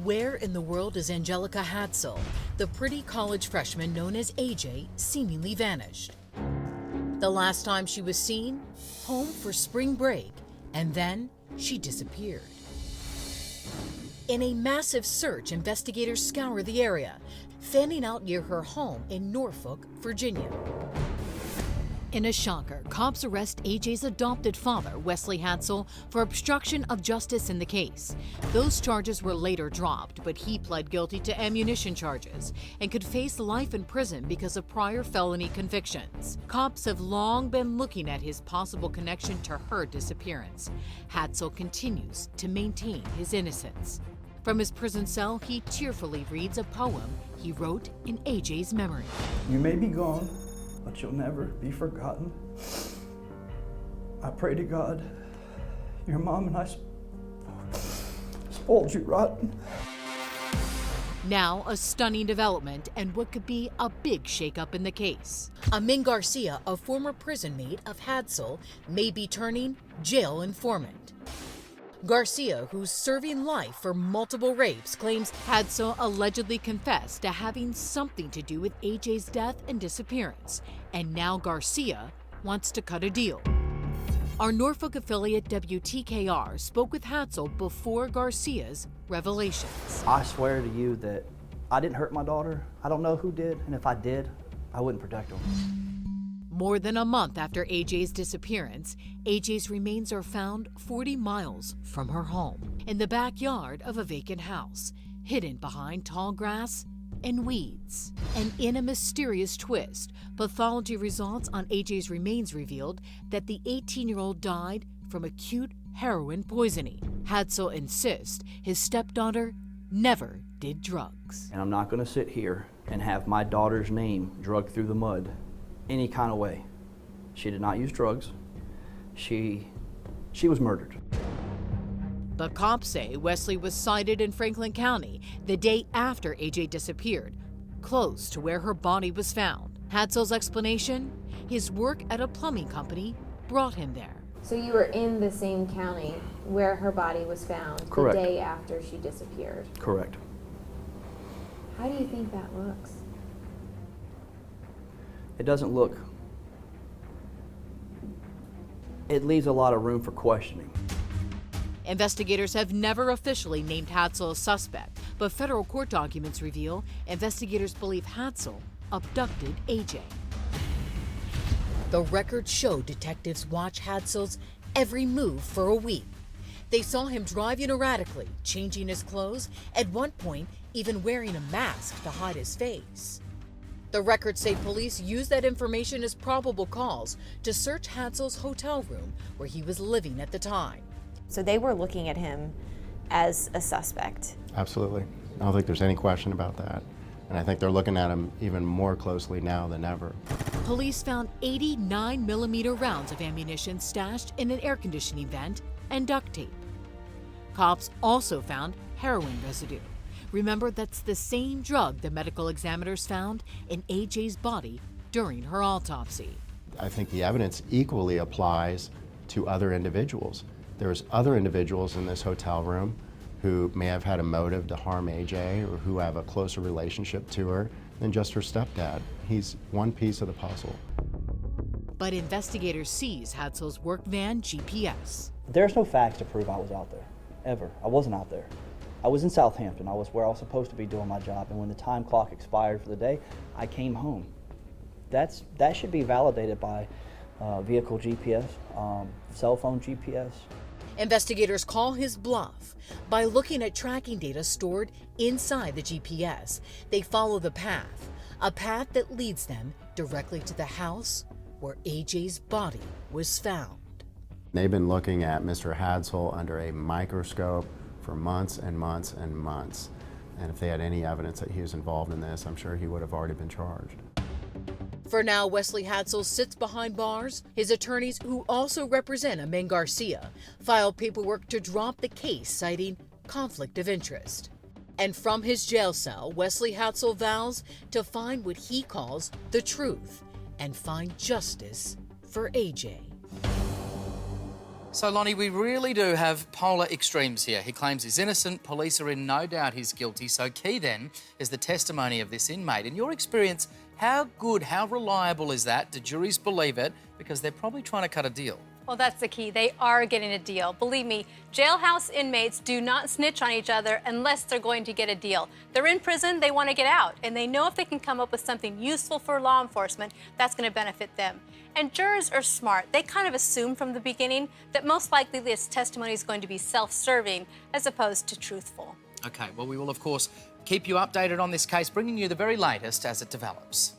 Where in the world is Angelica Hadsell, the pretty college freshman known as AJ, seemingly vanished? The last time she was seen, home for spring break, and then she disappeared. In a massive search, investigators scour the area, fanning out near her home in Norfolk, Virginia. In a shocker, cops arrest AJ's adopted father, Wesley Hadsell, for obstruction of justice in the case. Those charges were later dropped, but he pled guilty to ammunition charges and could face life in prison because of prior felony convictions. Cops have long been looking at his possible connection to her disappearance. Hadsell continues to maintain his innocence. From his prison cell, he tearfully reads a poem he wrote in AJ's memory. You may be gone, but you'll never be forgotten. I pray to God, your mom and I spoiled you rotten. Now, a stunning development and what could be a big shakeup in the case. Amin Garcia, a former prison mate of Hadsell, may be turning jail informant. Garcia, who's serving life for multiple rapes, claims Hadsell allegedly confessed to having something to do with AJ's death and disappearance. And now Garcia wants to cut a deal. Our Norfolk affiliate WTKR spoke with Hadsell before Garcia's revelations. I swear to you that I didn't hurt my daughter. I don't know who did, and if I did, I wouldn't protect her. More than a month after AJ's disappearance, AJ's remains are found 40 miles from her home, in the backyard of a vacant house, hidden behind tall grass and weeds. And in a mysterious twist, pathology results on AJ's remains revealed that the 18-year-old died from acute heroin poisoning. Hadsell insists his stepdaughter never did drugs. And I'm not going to sit here and have my daughter's name dragged through the mud any kind of way. She did not use drugs. She was murdered. But cops say Wesley was sighted in Franklin County the day after AJ disappeared, close to where her body was found. Hadsell's explanation? His work at a plumbing company brought him there. So you were in the same county where her body was found. Correct. The day after she disappeared. Correct. How do you think that looks? It doesn't look. It leaves a lot of room for questioning. Investigators have never officially named Hadsell a suspect, but federal court documents reveal investigators believe Hadsell abducted AJ. The records show detectives watch Hadsell's every move for a week. They saw him driving erratically, changing his clothes, at one point even wearing a mask to hide his face. The records say police used that information as probable cause to search Hadsell's hotel room where he was living at the time. So they were looking at him as a suspect. Absolutely. I don't think there's any question about that. And I think they're looking at him even more closely now than ever. Police found 80 9mm rounds of ammunition stashed in an air conditioning vent and duct tape. Cops also found heroin residue. Remember, that's the same drug the medical examiners found in AJ's body during her autopsy. I think the evidence equally applies to other individuals. There's other individuals in this hotel room who may have had a motive to harm AJ or who have a closer relationship to her than just her stepdad. He's one piece of the puzzle. But investigators seize Hadsell's work van GPS. There's no facts to prove I was out there, ever. I wasn't out there. I was in Southampton. I was where I was supposed to be doing my job, and when the time clock expired for the day, I came home. That should be validated by vehicle GPS, cell phone GPS. Investigators call his bluff. By looking at tracking data stored inside the GPS, they follow the path, a path that leads them directly to the house where AJ's body was found. They've been looking at Mr. Hadsell under a microscope for months and months and months. And if they had any evidence that he was involved in this, I'm sure he would have already been charged. For now, Wesley Hadsell sits behind bars. His attorneys, who also represent Amin Garcia, filed paperwork to drop the case, citing conflict of interest. And from his jail cell, Wesley Hadsell vows to find what he calls the truth and find justice for AJ. So, Lonnie, we really do have polar extremes here. He claims he's innocent. Police are in no doubt he's guilty. So key then is the testimony of this inmate. In your experience, how good, how reliable is that? Do juries believe it? Because they're probably trying to cut a deal. Well, that's the key. They are getting a deal. Believe me, jailhouse inmates do not snitch on each other unless they're going to get a deal. They're in prison, they want to get out, and they know if they can come up with something useful for law enforcement, that's going to benefit them. And jurors are smart. They kind of assume from the beginning that most likely this testimony is going to be self-serving as opposed to truthful. OK, well, we will, of course, keep you updated on this case, bringing you the very latest as it develops.